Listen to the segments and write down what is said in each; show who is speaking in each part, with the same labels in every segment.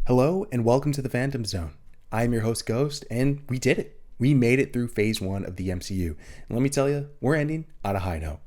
Speaker 1: Hello and welcome to the Phantom Zone. I am your host Ghost, and we did it. We made it through phase 1 of the MCU. And let me tell you, we're ending on a high note.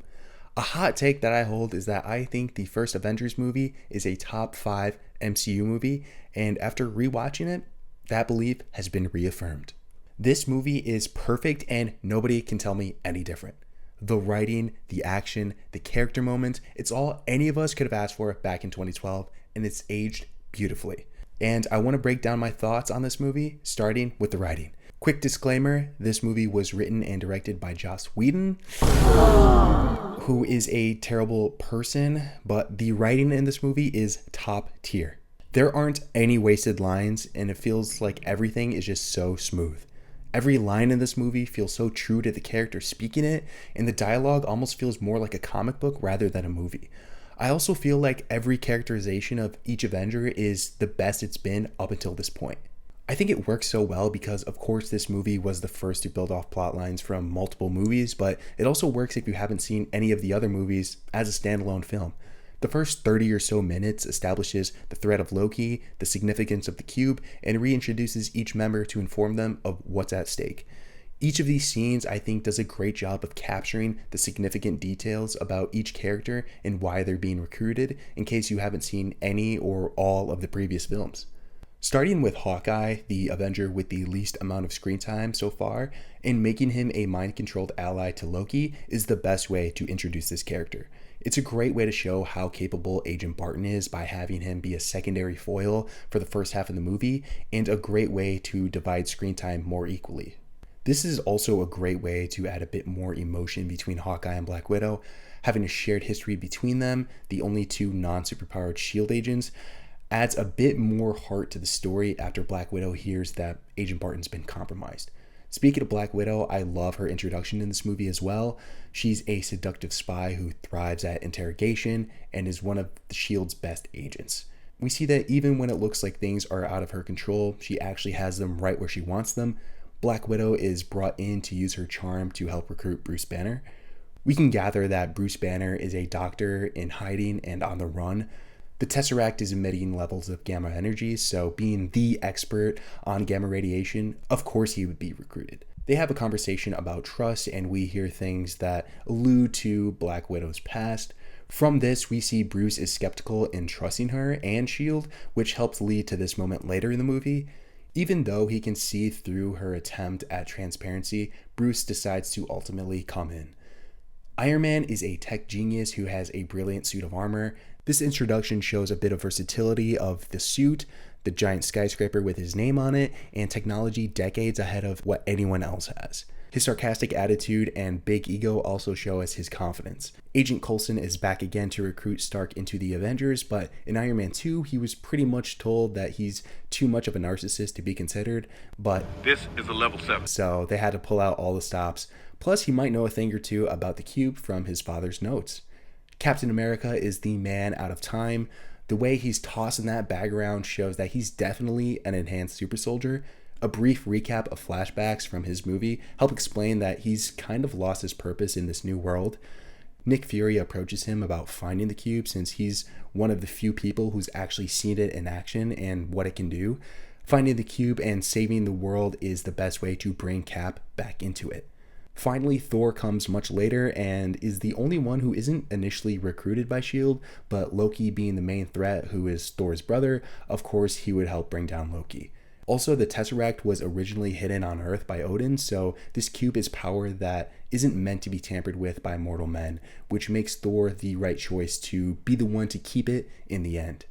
Speaker 1: A hot take that I hold is that I think the first Avengers movie is a top 5 MCU movie, and after rewatching it, that belief has been reaffirmed. This movie is perfect and nobody can tell me any different. The writing, the action, the character moments, it's all any of us could have asked for back in 2012, and it's aged beautifully. And I want to break down my thoughts on this movie, starting with the writing. Quick disclaimer, this movie was written and directed by Joss Whedon, who is a terrible person, but the writing in this movie is top tier. There aren't any wasted lines, and it feels like everything is just so smooth. Every line in this movie feels so true to the character speaking it, and the dialogue almost feels more like a comic book rather than a movie. I also feel like every characterization of each Avenger is the best it's been up until this point. I think it works so well because, of course, this movie was the first to build off plot lines from multiple movies, but it also works if you haven't seen any of the other movies as a standalone film. The first 30 or so minutes establishes the threat of Loki, the significance of the cube, and reintroduces each member to inform them of what's at stake. Each of these scenes, I think, does a great job of capturing the significant details about each character and why they're being recruited, in case you haven't seen any or all of the previous films. Starting with Hawkeye, the Avenger with the least amount of screen time so far, and making him a mind-controlled ally to Loki is the best way to introduce this character. It's a great way to show how capable Agent Barton is by having him be a secondary foil for the first half of the movie, and a great way to divide screen time more equally. This is also a great way to add a bit more emotion between Hawkeye and Black Widow. Having a shared history between them, the only two non-superpowered S.H.I.E.L.D. agents, adds a bit more heart to the story after Black Widow hears that Agent Barton's been compromised. Speaking of Black Widow, I love her introduction in this movie as well. She's a seductive spy who thrives at interrogation and is one of the S.H.I.E.L.D.'s best agents. We see that even when it looks like things are out of her control, she actually has them right where she wants them. Black Widow is brought in to use her charm to help recruit Bruce Banner. We can gather that Bruce Banner is a doctor in hiding and on the run. The Tesseract is emitting levels of gamma energy, so being the expert on gamma radiation, of course he would be recruited. They have a conversation about trust, and we hear things that allude to Black Widow's past. From this, we see Bruce is skeptical in trusting her and S.H.I.E.L.D., which helps lead to this moment later in the movie. Even though he can see through her attempt at transparency, Bruce decides to ultimately come in. Iron Man is a tech genius who has a brilliant suit of armor. This introduction shows a bit of versatility of the suit, the giant skyscraper with his name on it, and technology decades ahead of what anyone else has. His sarcastic attitude and big ego also show us his confidence. Agent Coulson is back again to recruit Stark into the Avengers, but in Iron Man 2, he was pretty much told that he's too much of a narcissist to be considered, but
Speaker 2: this is a level 7.
Speaker 1: So they had to pull out all the stops. Plus, he might know a thing or two about the cube from his father's notes. Captain America is the man out of time. The way he's tossing that bag around shows that he's definitely an enhanced super soldier. A brief recap of flashbacks from his movie help explain that he's kind of lost his purpose in this new world. Nick Fury approaches him about finding the cube since he's one of the few people who's actually seen it in action and what it can do. Finding the cube and saving the world is the best way to bring Cap back into it. Finally, Thor comes much later and is the only one who isn't initially recruited by S.H.I.E.L.D., but Loki being the main threat, who is Thor's brother, of course he would help bring down Loki. Also, the Tesseract was originally hidden on Earth by Odin, so this cube is power that isn't meant to be tampered with by mortal men, which makes Thor the right choice to be the one to keep it in the end.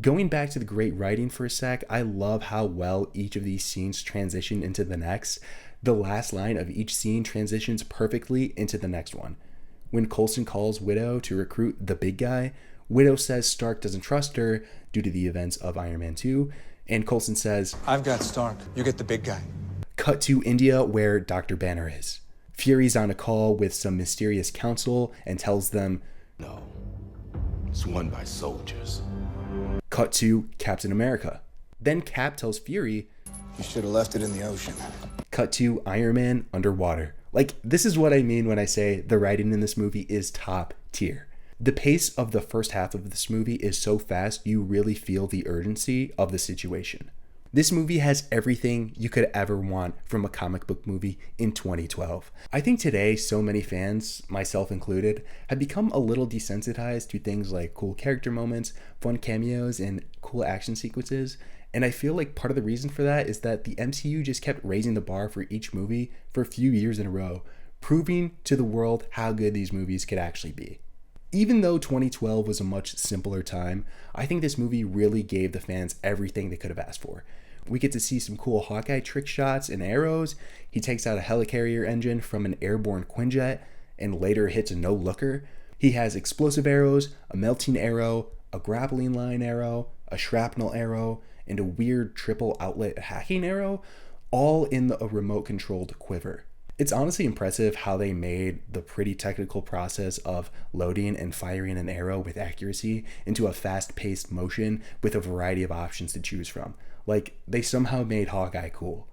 Speaker 1: Going back to the great writing for a sec, I love how well each of these scenes transition into the next. The last line of each scene transitions perfectly into the next one. When Coulson calls Widow to recruit the big guy, Widow says Stark doesn't trust her due to the events of Iron Man 2, and Coulson says,
Speaker 3: "I've got Stark, you get the big guy."
Speaker 1: Cut to India where Dr. Banner is. Fury's on a call with some mysterious council and tells them,
Speaker 2: No, it's won by soldiers.
Speaker 1: Cut to Captain America. Then Cap tells Fury,
Speaker 3: You should have left it in the ocean.
Speaker 1: Cut to Iron Man underwater. Like, this is what I mean when I say the writing in this movie is top tier. The pace of the first half of this movie is so fast, you really feel the urgency of the situation. This movie has everything you could ever want from a comic book movie in 2012. I think today, so many fans, myself included, have become a little desensitized to things like cool character moments, fun cameos, and cool action sequences. And I feel like part of the reason for that is that the MCU just kept raising the bar for each movie for a few years in a row, proving to the world how good these movies could actually be. Even though 2012 was a much simpler time, I think this movie really gave the fans everything they could have asked for. We get to see some cool Hawkeye trick shots and arrows. He takes out a helicarrier engine from an airborne Quinjet and later hits a no-looker. He has explosive arrows, a melting arrow, a grappling line arrow, a shrapnel arrow, and a weird triple outlet hacking arrow, all in a remote-controlled quiver. It's honestly impressive how they made the pretty technical process of loading and firing an arrow with accuracy into a fast-paced motion with a variety of options to choose from. Like, they somehow made Hawkeye cool.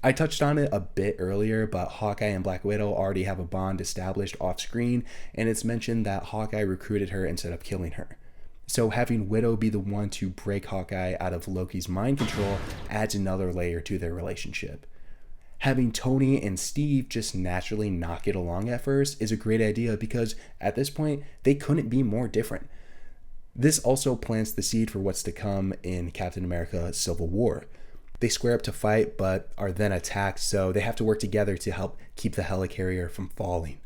Speaker 1: I touched on it a bit earlier, but Hawkeye and Black Widow already have a bond established off screen, and it's mentioned that Hawkeye recruited her instead of killing her. So having Widow be the one to break Hawkeye out of Loki's mind control adds another layer to their relationship. Having Tony and Steve just naturally not get along at first is a great idea because at this point, they couldn't be more different. This also plants the seed for what's to come in Captain America Civil War. They square up to fight, but are then attacked, so they have to work together to help keep the helicarrier from falling.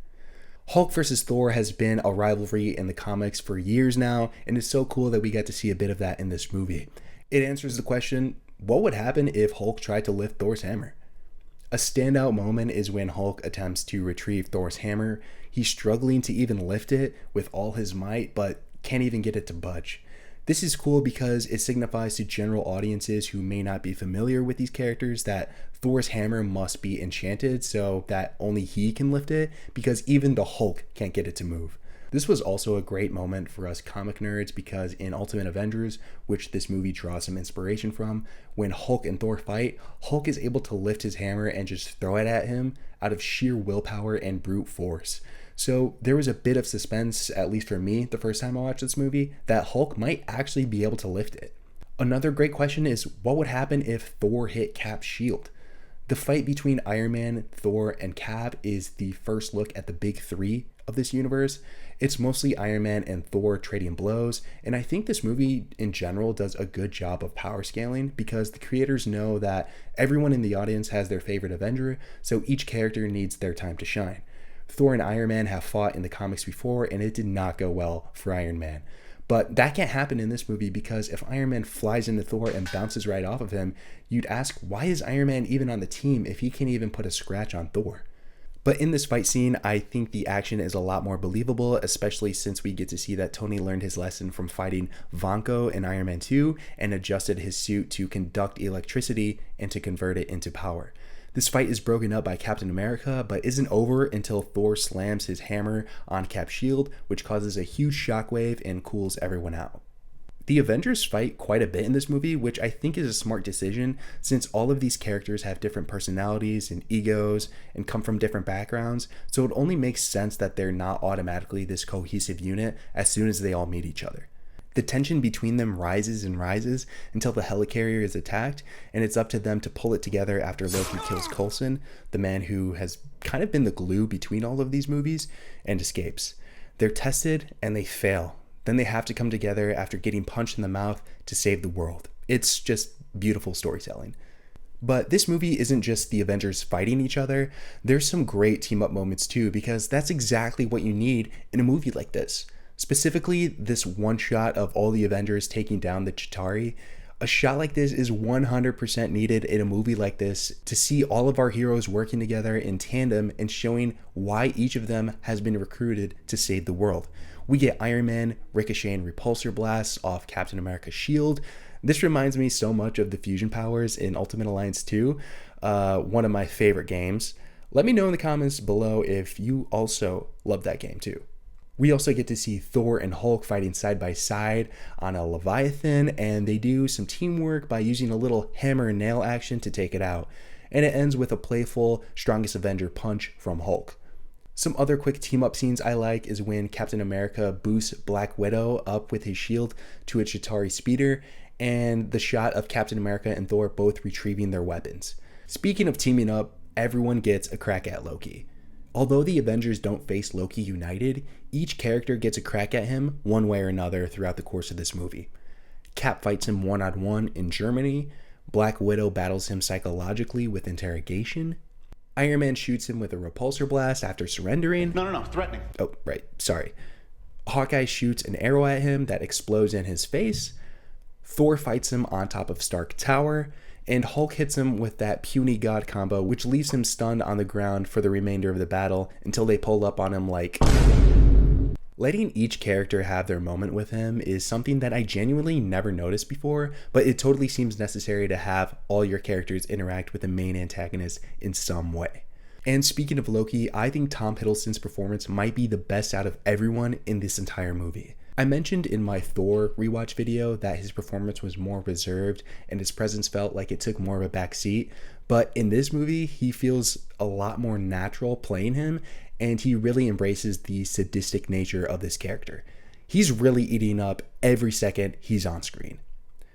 Speaker 1: Hulk versus Thor has been a rivalry in the comics for years now, and it's so cool that we got to see a bit of that in this movie. It answers the question, what would happen if Hulk tried to lift Thor's hammer? A standout moment is when Hulk attempts to retrieve Thor's hammer. He's struggling to even lift it with all his might, but can't even get it to budge. This is cool because it signifies to general audiences who may not be familiar with these characters that Thor's hammer must be enchanted so that only he can lift it, because even the Hulk can't get it to move. This was also a great moment for us comic nerds because in Ultimate Avengers, which this movie draws some inspiration from, when Hulk and Thor fight, Hulk is able to lift his hammer and just throw it at him out of sheer willpower and brute force. So there was a bit of suspense, at least for me, the first time I watched this movie, that Hulk might actually be able to lift it. Another great question is, what would happen if Thor hit Cap's shield? The fight between Iron Man, Thor, and Cap is the first look at the big three of this universe. It's mostly Iron Man and Thor trading blows, and I think this movie in general does a good job of power scaling because the creators know that everyone in the audience has their favorite Avenger, so each character needs their time to shine. Thor and Iron Man have fought in the comics before, and it did not go well for Iron Man. But that can't happen in this movie because if Iron Man flies into Thor and bounces right off of him, you'd ask, why is Iron Man even on the team if he can't even put a scratch on Thor? But in this fight scene, I think the action is a lot more believable, especially since we get to see that Tony learned his lesson from fighting Vanko in Iron Man 2 and adjusted his suit to conduct electricity and to convert it into power. This fight is broken up by Captain America, but isn't over until Thor slams his hammer on Cap's shield, which causes a huge shockwave and cools everyone out. The Avengers fight quite a bit in this movie, which I think is a smart decision since all of these characters have different personalities and egos and come from different backgrounds, so it only makes sense that they're not automatically this cohesive unit as soon as they all meet each other. The tension between them rises and rises until the helicarrier is attacked, and it's up to them to pull it together after Loki kills Coulson, the man who has kind of been the glue between all of these movies, and escapes. They're tested and they fail. Then they have to come together after getting punched in the mouth to save the world. It's just beautiful storytelling. But this movie isn't just the Avengers fighting each other. There's some great team-up moments too, because that's exactly what you need in a movie like this. Specifically, this one shot of all the Avengers taking down the Chitauri. A shot like this is 100% needed in a movie like this to see all of our heroes working together in tandem and showing why each of them has been recruited to save the world. We get Iron Man ricocheting repulsor blasts off Captain America's shield. This reminds me so much of the fusion powers in Ultimate Alliance 2, one of my favorite games. Let me know in the comments below if you also love that game too. We also get to see Thor and Hulk fighting side by side on a Leviathan, and they do some teamwork by using a little hammer and nail action to take it out. And it ends with a playful Strongest Avenger punch from Hulk. Some other quick team up scenes I like is when Captain America boosts Black Widow up with his shield to a Chitauri speeder, and the shot of Captain America and Thor both retrieving their weapons. Speaking of teaming up, everyone gets a crack at Loki. Although the Avengers don't face Loki united, each character gets a crack at him one way or another throughout the course of this movie. Cap fights him one-on-one in Germany, Black Widow battles him psychologically with interrogation, Iron Man shoots him with a repulsor blast after surrendering.
Speaker 3: No, threatening.
Speaker 1: Oh, right, sorry. Hawkeye shoots an arrow at him that explodes in his face, Thor fights him on top of Stark Tower, and Hulk hits him with that puny god combo, which leaves him stunned on the ground for the remainder of the battle until they pull up on him like... Letting each character have their moment with him is something that I genuinely never noticed before, but it totally seems necessary to have all your characters interact with the main antagonist in some way. And speaking of Loki, I think Tom Hiddleston's performance might be the best out of everyone in this entire movie. I mentioned in my Thor rewatch video that his performance was more reserved and his presence felt like it took more of a back seat, but in this movie, he feels a lot more natural playing him, and he really embraces the sadistic nature of this character. He's really eating up every second he's on screen.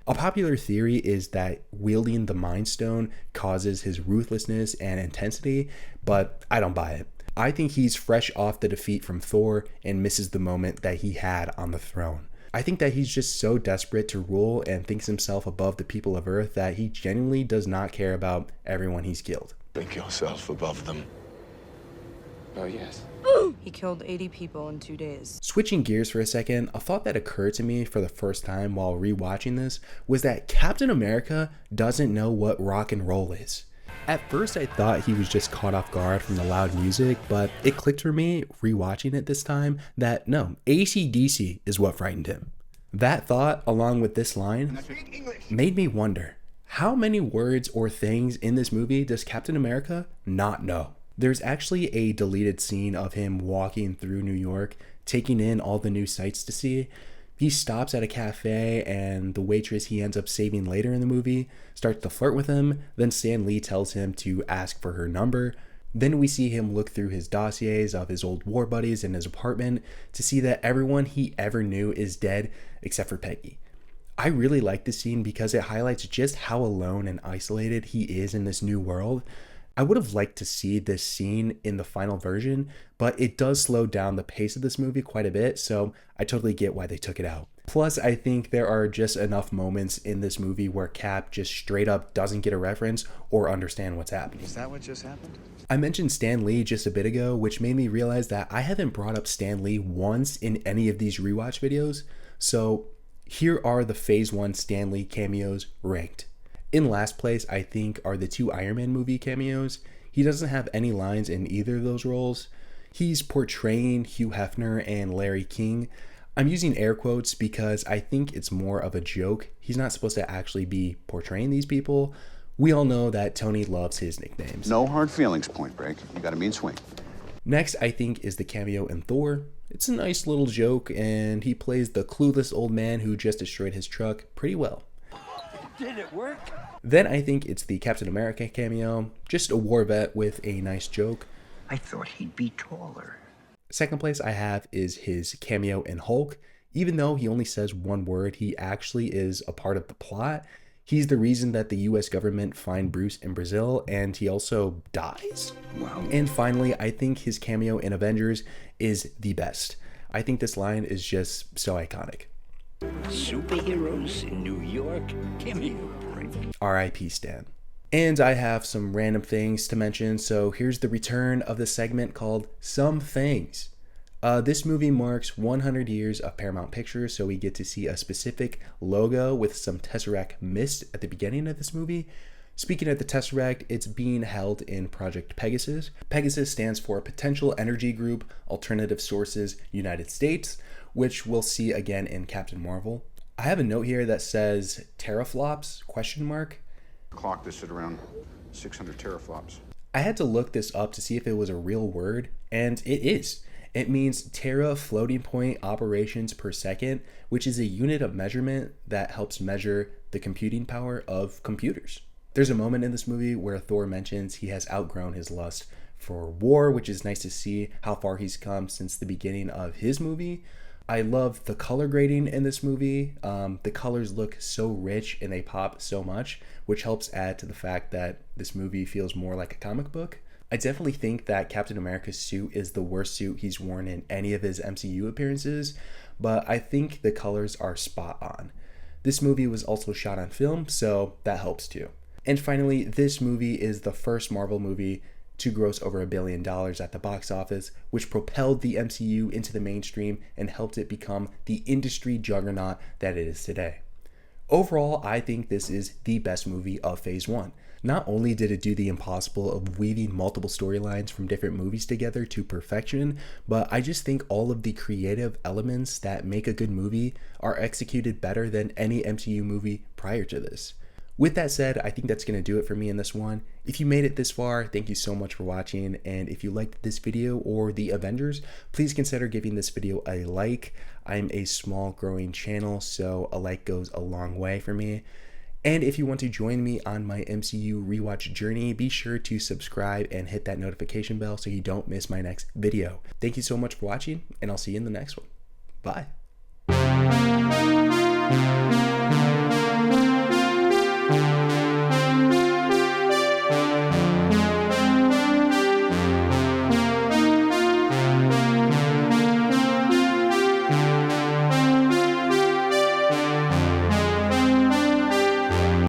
Speaker 1: A popular theory is that wielding the Mind Stone causes his ruthlessness and intensity, but I don't buy it. I think he's fresh off the defeat from Thor and misses the moment that he had on the throne. I think that he's just so desperate to rule and thinks himself above the people of Earth that he genuinely does not care about everyone he's killed.
Speaker 2: Think yourself above them.
Speaker 3: Oh, yes.
Speaker 4: He killed 80 people in 2 days.
Speaker 1: Switching gears for a second, a thought that occurred to me for the first time while rewatching this was that Captain America doesn't know what rock and roll is. At first I thought he was just caught off guard from the loud music, but it clicked for me rewatching it this time that no, AC/DC is what frightened him. That thought, along with this line, made me wonder, how many words or things in this movie does Captain America not know? There's actually a deleted scene of him walking through New York, taking in all the new sights to see. He stops at a cafe and the waitress he ends up saving later in the movie starts to flirt with him. Then Stan Lee tells him to ask for her number. Then we see him look through his dossiers of his old war buddies in his apartment to see that everyone he ever knew is dead except for Peggy. I really like this scene because it highlights just how alone and isolated he is in this new world. I would have liked to see this scene in the final version, but it does slow down the pace of this movie quite a bit, so I totally get why they took it out. Plus, I think there are just enough moments in this movie where Cap just straight up doesn't get a reference or understand what's happening.
Speaker 3: Is that what just happened?
Speaker 1: I mentioned Stan Lee just a bit ago, which made me realize that I haven't brought up Stan Lee once in any of these rewatch videos, so here are the Phase 1 Stan Lee cameos ranked. In last place, I think, are the 2 Iron Man movie cameos. He doesn't have any lines in either of those roles. He's portraying Hugh Hefner and Larry King. I'm using air quotes because I think it's more of a joke. He's not supposed to actually be portraying these people. We all know that Tony loves his nicknames.
Speaker 5: No hard feelings, Point Break. You got a mean swing.
Speaker 1: Next, I think, is the cameo in Thor. It's a nice little joke, and he plays the clueless old man who just destroyed his truck pretty well.
Speaker 6: Did it work?
Speaker 1: Then I think it's the Captain America cameo, just a war vet with a nice joke.
Speaker 6: I thought he'd be taller.
Speaker 1: Second place I have is his cameo in Hulk. Even though he only says one word, he actually is a part of the plot. He's the reason that the US government find Bruce in Brazil, and he also dies.
Speaker 6: Wow.
Speaker 1: And finally, I think his cameo in Avengers is the best. I think this line is just so iconic.
Speaker 6: Superheroes in New York? Give me a break.
Speaker 1: R.I.P. Stan. And I have some random things to mention, so here's the return of the segment called Some Things. This movie marks 100 years of Paramount Pictures, so we get to see a specific logo with some Tesseract mist at the beginning of this movie. Speaking of the Tesseract, it's being held in Project Pegasus. Pegasus stands for Potential Energy Group Alternative Sources United States, which we'll see again in Captain Marvel. I have a note here that says teraflops, ?
Speaker 5: Clock this at around 600 teraflops.
Speaker 1: I had to look this up to see if it was a real word, and it is. It means tera floating point operations per second, which is a unit of measurement that helps measure the computing power of computers. There's a moment in this movie where Thor mentions he has outgrown his lust for war, which is nice to see how far he's come since the beginning of his movie. I love the color grading in this movie. The colors look so rich and they pop so much, which helps add to the fact that this movie feels more like a comic book. I definitely think that Captain America's suit is the worst suit he's worn in any of his MCU appearances, but I think the colors are spot on. This movie was also shot on film, so that helps too. And finally, this movie is the first Marvel movie to gross over $1 billion at the box office, which propelled the MCU into the mainstream and helped it become the industry juggernaut that it is today. Overall, I think this is the best movie of Phase 1. Not only did it do the impossible of weaving multiple storylines from different movies together to perfection, but I just think all of the creative elements that make a good movie are executed better than any MCU movie prior to this. With that said, I think that's going to do it for me in this one. If you made it this far, thank you so much for watching, and if you liked this video or the Avengers, please consider giving this video a like. I'm a small growing channel, so a like goes a long way for me. And if you want to join me on my MCU rewatch journey, be sure to subscribe and hit that notification bell so you don't miss my next video. Thank you so much for watching, and I'll see you in the next one. Bye.